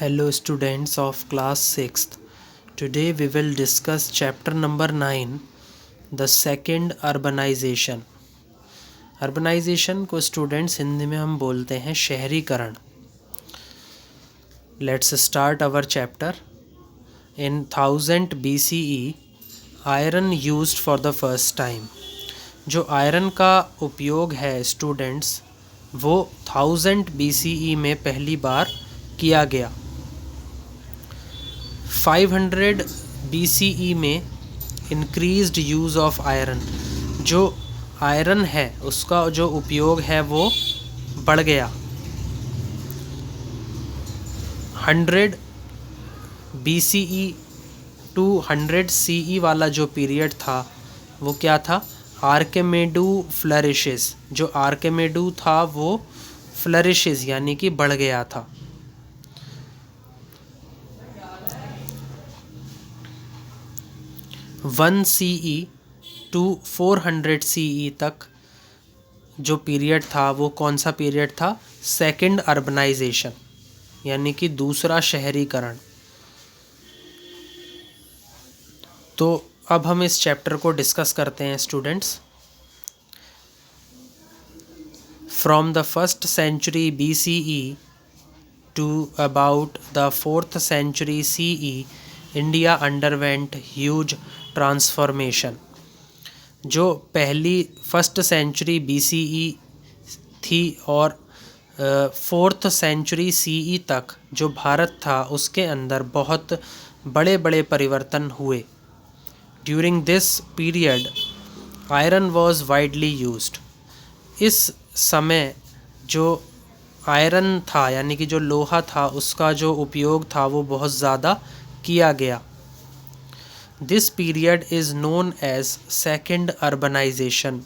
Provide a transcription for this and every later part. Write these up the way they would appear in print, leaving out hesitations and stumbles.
Hello students of class 6th. Today we will discuss chapter number 9, the second urbanization. Urbanization को students Hindi में हम बोलते हैं शहरीकरण. Let's start our chapter. In 1000 BCE, iron used for the first time. जो iron का उपयोग है स्टूडेंट्स वो 1000 BCE में पहली बार किया गया. 500 BCE में इंक्रीज्ड यूज़ ऑफ आयरन, जो आयरन है उसका जो उपयोग है वो बढ़ गया. 100 BCE टू 100 CE वाला जो पीरियड था वो क्या था? आर्किमेडू फ्लरिशेस. जो आर्किमेडू था वो फ्लरिशेस यानी कि बढ़ गया था. वन CE टू 400 CE तक जो पीरियड था वो कौन सा पीरियड था? सेकंड अर्बनाइजेशन यानी कि दूसरा शहरीकरण. तो अब हम इस चैप्टर को डिस्कस करते हैं students. From the first century BCE to about the 4th century CE, India underwent huge transformation. जो पहली फर्स्ट सेंचुरी BCE थी और 4th सेंचुरी CE तक जो भारत था उसके अंदर बहुत बड़े बड़े परिवर्तन हुए. During this period iron was widely used. इस समय जो आयरन था यानी कि जो लोहा था उसका जो उपयोग था वो बहुत ज़्यादा किया गया. This period is known as second urbanisation.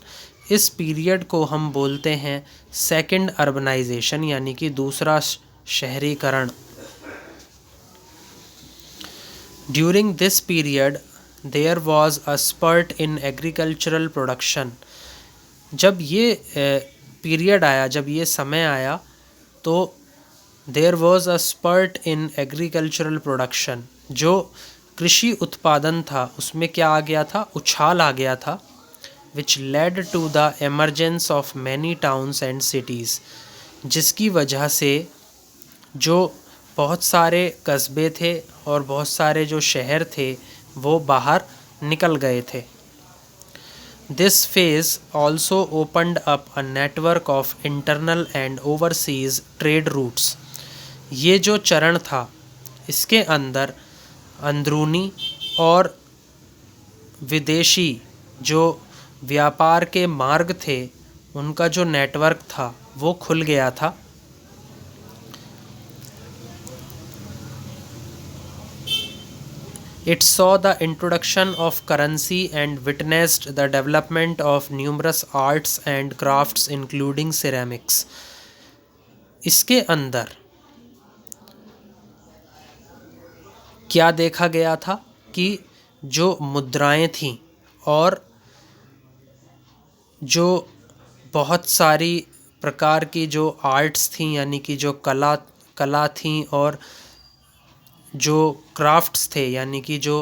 इस पीरियड को हम बोलते हैं सेकंड अर्बनाइजेशन यानी कि दूसरा शहरीकरण. During this period there was a spurt in agricultural production. जब ये पीरियड आया, जब ये समय आया तो there was a spurt in agricultural production. जो कृषि उत्पादन था उसमें क्या आ गया था? उछाल आ गया था. Which led to the emergence of many towns and cities. जिसकी वजह से जो बहुत सारे कस्बे थे और बहुत सारे जो शहर थे वो बाहर निकल गए थे. This phase also opened up a network of internal and overseas trade routes. ये जो चरण था इसके अंदर अंदरूनी और विदेशी जो व्यापार के मार्ग थे उनका जो नेटवर्क था वो खुल गया था. It saw the introduction of currency and witnessed the development of numerous arts and crafts including ceramics. इसके अंदर क्या देखा गया था कि जो मुद्राएं थीं और जो बहुत सारी प्रकार की जो आर्ट्स थीं यानी कि जो कला थीं और जो क्राफ्ट्स थे यानी कि जो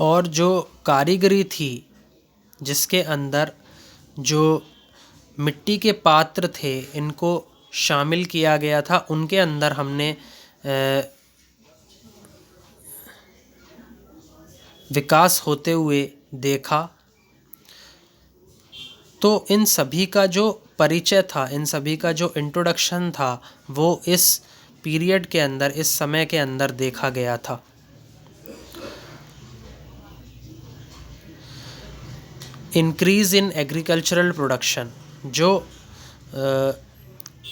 और जो कारीगरी थी जिसके अंदर जो मिट्टी के पात्र थे इनको शामिल किया गया था, उनके अंदर हमने विकास होते हुए देखा. तो इन सभी का जो परिचय था, इन सभी का जो इंट्रोडक्शन था वो इस पीरियड के अंदर, इस समय के अंदर देखा गया था. Increase in agricultural production. जो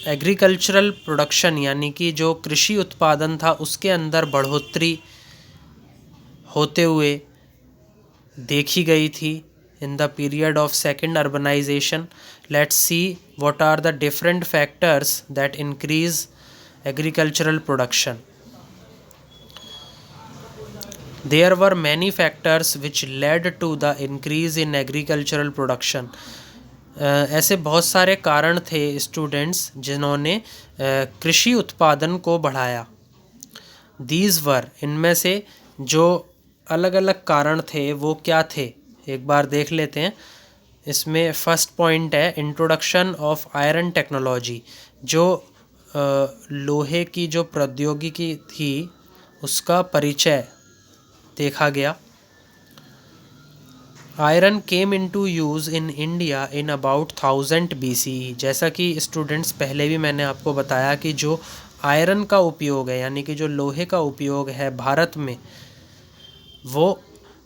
एग्रीकल्चरल प्रोडक्शन यानी कि जो कृषि उत्पादन था उसके अंदर बढ़ोतरी होते हुए देखी गई थी in the period of second urbanization. Let's see what are the different factors that increase agricultural production. There were many factors which led to the increase in agricultural production. ऐसे बहुत सारे कारण थे स्टूडेंट्स जिन्होंने कृषि उत्पादन को बढ़ाया। दीज वर, इनमें से जो अलग अलग कारण थे वो क्या थे, एक बार देख लेते हैं। इसमें फर्स्ट पॉइंट है इंट्रोडक्शन ऑफ आयरन टेक्नोलॉजी। जो लोहे की जो प्रौद्योगिकी थी उसका परिचय देखा गया। Iron came into use in India in about 1000 BCE। जैसा कि स्टूडेंट्स पहले भी मैंने आपको बताया कि जो आयरन का उपयोग है यानी कि जो लोहे का उपयोग है भारत में वो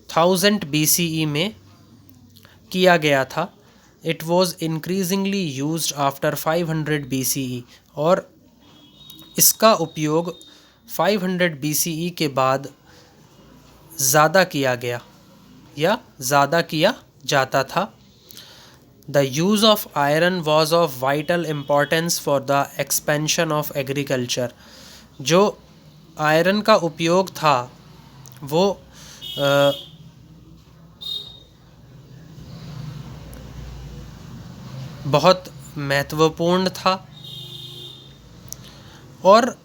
1000 BCE में किया गया था। It was increasingly used after 500 BCE और इसका उपयोग 500 BCE के बाद ज़्यादा किया गया या ज़्यादा किया जाता था। The use of iron was of vital importance for the expansion of agriculture. जो आयरन का उपयोग था वो बहुत महत्वपूर्ण था और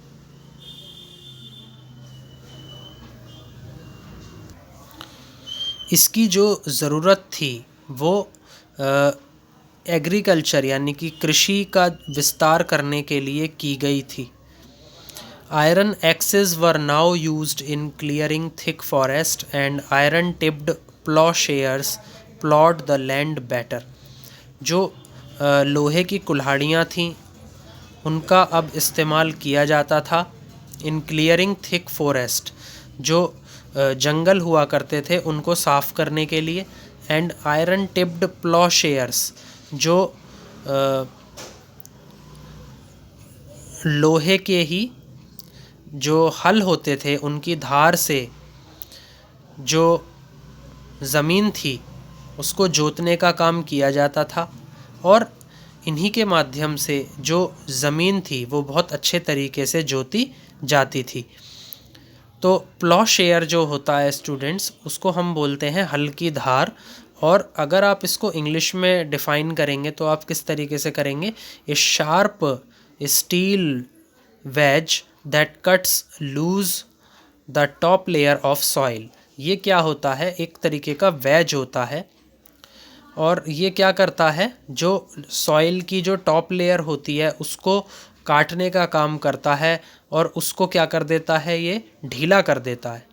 इसकी जो ज़रूरत थी वो एग्रीकल्चर यानी कि कृषि का विस्तार करने के लिए की गई थी। Iron axes were now used in clearing thick forest and iron tipped ploughshares ploughed the land better. जो लोहे की कुल्हाड़ियाँ थीं उनका अब इस्तेमाल किया जाता था इन क्लियरिंग थिक फॉरेस्ट, जो जंगल हुआ करते थे उनको साफ़ करने के लिए, एंड आयरन टिप्ड प्लॉशेयर्स, जो लोहे के ही जो हल होते थे उनकी धार से जो ज़मीन थी उसको जोतने का काम किया जाता था और इन्हीं के माध्यम से जो ज़मीन थी वो बहुत अच्छे तरीके से जोती जाती थी। तो प्लॉशेयर जो होता है स्टूडेंट्स उसको हम बोलते हैं हल की धार। और अगर आप इसको इंग्लिश में डिफ़ाइन करेंगे तो आप किस तरीके से करेंगे, a sharp steel wedge that cuts loose the top layer of soil. ये क्या होता है, एक तरीके का वेज होता है और ये क्या करता है, जो सॉइल की जो टॉप लेयर होती है उसको काटने का काम करता है और उसको क्या कर देता है, ये ढीला कर देता है।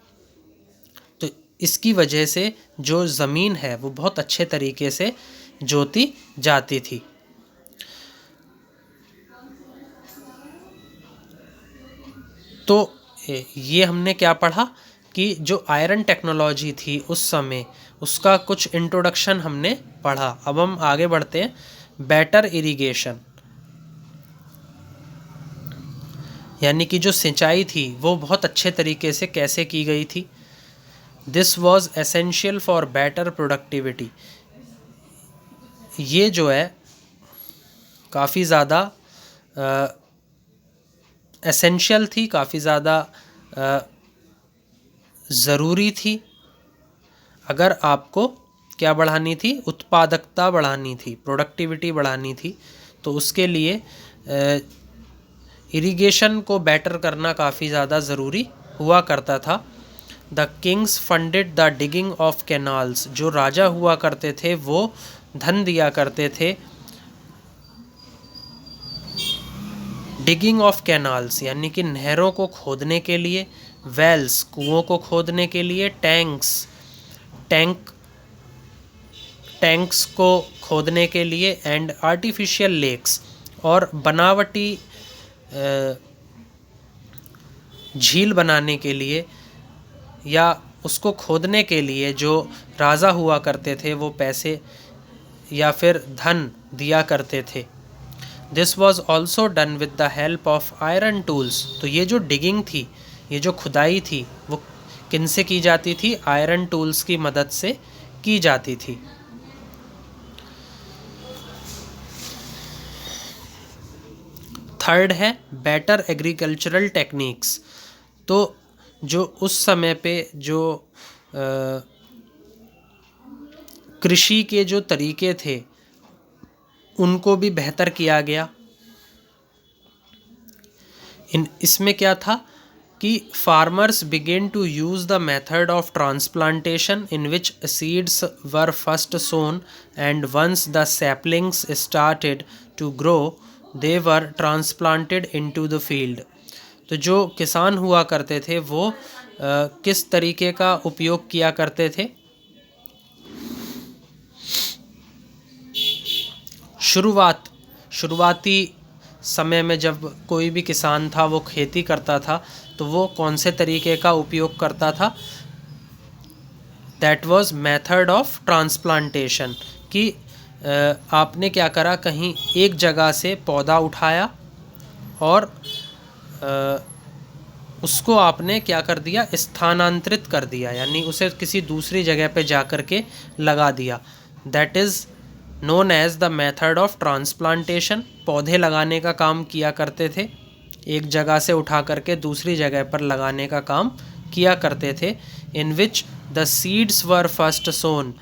तो इसकी वजह से जो ज़मीन है वो बहुत अच्छे तरीके से जोती जाती थी। तो ये हमने क्या पढ़ा कि जो आयरन टेक्नोलॉजी थी उस समय उसका कुछ इंट्रोडक्शन हमने पढ़ा। अब हम आगे बढ़ते हैं। बेटर इरिगेशन यानी कि जो सिंचाई थी वो बहुत अच्छे तरीके से कैसे की गई थी। This was essential for better productivity. ये जो है काफ़ी ज़्यादा एसेंशियल थी, काफ़ी ज़्यादा ज़रूरी थी। अगर आपको क्या बढ़ानी थी, उत्पादकता बढ़ानी थी, प्रोडक्टिविटी बढ़ानी थी, तो उसके लिए इरिगेशन को बेटर करना काफ़ी ज़्यादा ज़रूरी हुआ करता था। The Kings funded the digging of canals. जो राजा हुआ करते थे वो धन दिया करते थे डिगिंग ऑफ कैनाल्स यानी कि नहरों को खोदने के लिए, वेल्स कुओं को खोदने के लिए, टैंक्स को खोदने के लिए, एंड आर्टिफिशियल लेक्स और बनावटी झील बनाने के लिए या उसको खोदने के लिए जो राजा हुआ करते थे वो पैसे या फिर धन दिया करते थे। This was also done with the help of iron tools. तो ये जो डिगिंग थी, ये जो खुदाई थी वो किनसे की जाती थी, आयरन टूल्स की मदद से की जाती थी। थर्ड है बेटर एग्रीकल्चरल टेक्निक्स। तो जो उस समय पे जो कृषि के जो तरीके थे उनको भी बेहतर किया गया। इसमें क्या था कि farmers began to use the method of transplantation in which seeds were first sown and once the saplings started to grow they were transplanted into the field. तो जो किसान हुआ करते थे वो किस तरीके का उपयोग किया करते थे? शुरुआती समय में जब कोई भी किसान था वो खेती करता था तो वो कौन से तरीके का उपयोग करता था? That was method of transplantation. कि आपने क्या करा, कहीं एक जगह से पौधा उठाया और उसको आपने क्या कर दिया, स्थानांतरित कर दिया, यानी उसे किसी दूसरी जगह पे जा कर के लगा दिया। That is known as the method of transplantation. पौधे लगाने का काम किया करते थे, एक जगह से उठा करके दूसरी जगह पर लगाने का काम किया करते थे। In which the seeds were first sown.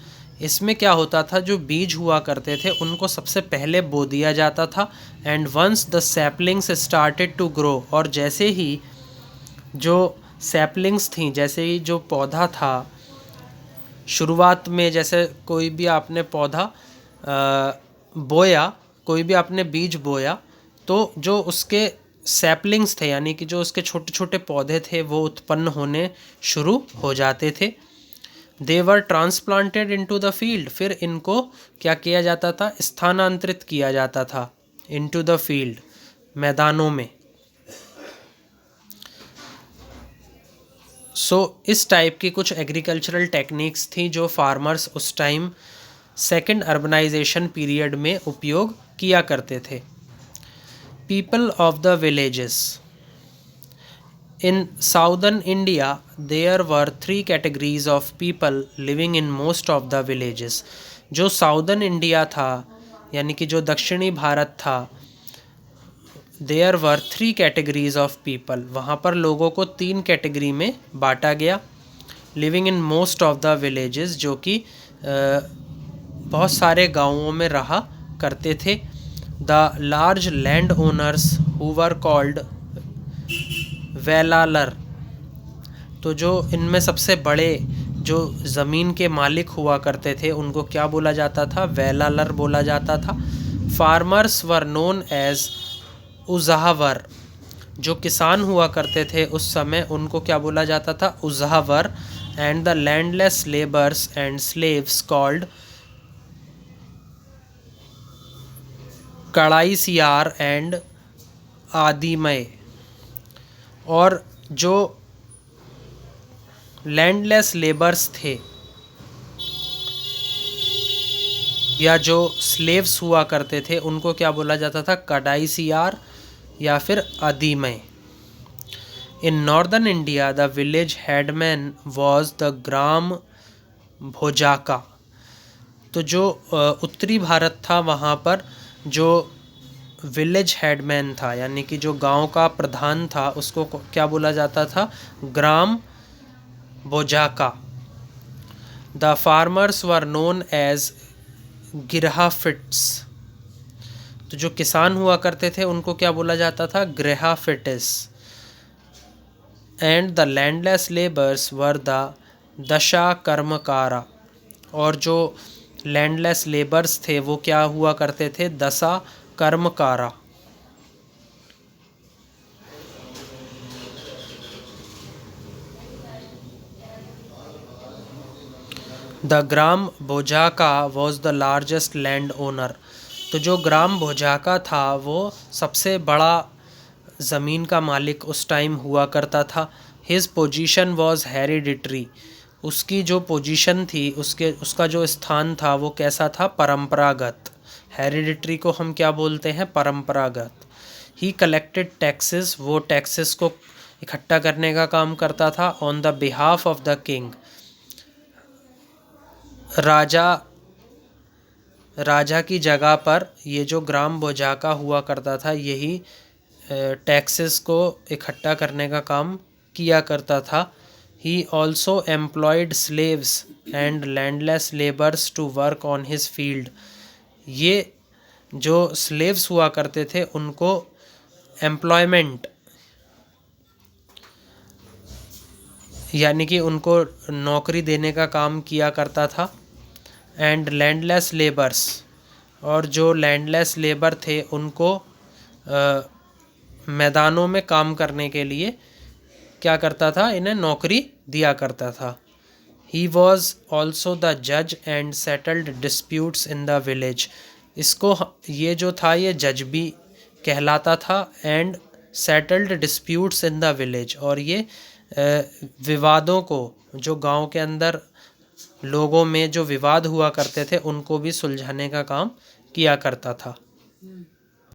इसमें क्या होता था, जो बीज हुआ करते थे उनको सबसे पहले बो दिया जाता था। And once the saplings started to grow, और जैसे ही जो सैपलिंग्स थी, जैसे ही जो पौधा था, शुरुआत में जैसे कोई भी आपने पौधा बोया, कोई भी आपने बीज बोया तो जो उसके सैपलिंग्स थे यानी कि जो उसके छोटे छोटे पौधे थे वो उत्पन्न होने शुरू हो जाते थे। दे were transplanted into the field. फिर इनको क्या किया जाता था, स्थानांतरित किया जाता था इनटू द फील्ड, मैदानों में। इस टाइप की कुछ एग्रीकल्चरल टेक्निक्स थी जो फार्मर्स उस टाइम सेकेंड अर्बनाइजेशन पीरियड में उपयोग किया करते थे। People of the villages in southern India, there were 3 categories of people living in most of the villages. जो साउदर्न इंडिया था यानी कि जो दक्षिणी भारत था, there were 3 categories of people, वहाँ पर लोगों को 3 कैटेगरी में बांटा गया। Living in most of the villages, जो कि बहुत सारे गांवों में रहा करते थे। The large land owners who were called वेलालर। तो जो इनमें सबसे बड़े जो ज़मीन के मालिक हुआ करते थे उनको क्या बोला जाता था, वेलालर बोला जाता था। Farmers were known as uzhavar. जो किसान हुआ करते थे उस समय उनको क्या बोला जाता था, uzhavar. And the landless labours and slaves called kadaisiyar and adimai. और जो लैंडलेस लेबर्स थे या जो स्लेव्स हुआ करते थे उनको क्या बोला जाता था, कड़ाईसियार या फिर adimai. In northern India the village headman was the grama bhojaka. तो जो उत्तरी भारत था वहाँ पर जो विलेज हेडमैन था यानी कि जो गांव का प्रधान था उसको क्या बोला जाता था, grama bhojaka. The farmers were known as grihapatis. तो जो किसान हुआ करते थे उनको क्या बोला जाता था, grihapatis. And the landless labours were the dasa karmakara. और जो लैंडलेस लेबर्स थे वो क्या हुआ करते थे, dasa karmakara. The grama bhojaka was the largest land owner. तो जो ग्राम भोजाका था वो सबसे बड़ा ज़मीन का मालिक उस टाइम हुआ करता था। His position was hereditary. उसकी जो पोजीशन थी, उसका जो स्थान था वो कैसा था, परंपरागत। हेरिडिटरी को हम क्या बोलते हैं, परंपरागत। He collected taxes. वो टैक्सेस को इकट्ठा करने का काम करता था। On the behalf of the king. राजा की जगह पर ये जो ग्राम भोजाका हुआ करता था यही टैक्सेस को इकट्ठा करने का काम किया करता था। He also employed slaves and landless labours to work on his field. ये जो स्लेव्स हुआ करते थे उनको एम्प्लॉयमेंट यानी कि उनको नौकरी देने का काम किया करता था। एंड लैंडलेस लेबर्स, और जो लैंडलेस लेबर थे उनको मैदानों में काम करने के लिए क्या करता था, इन्हें नौकरी दिया करता था। ही वॉज ऑल्सो द जज and settled disputes in the village. इसको ये जो था ये जज भी कहलाता था and settled disputes in the village, और ये विवादों को, जो गांव के अंदर लोगों में जो विवाद हुआ करते थे उनको भी सुलझाने का काम किया करता था।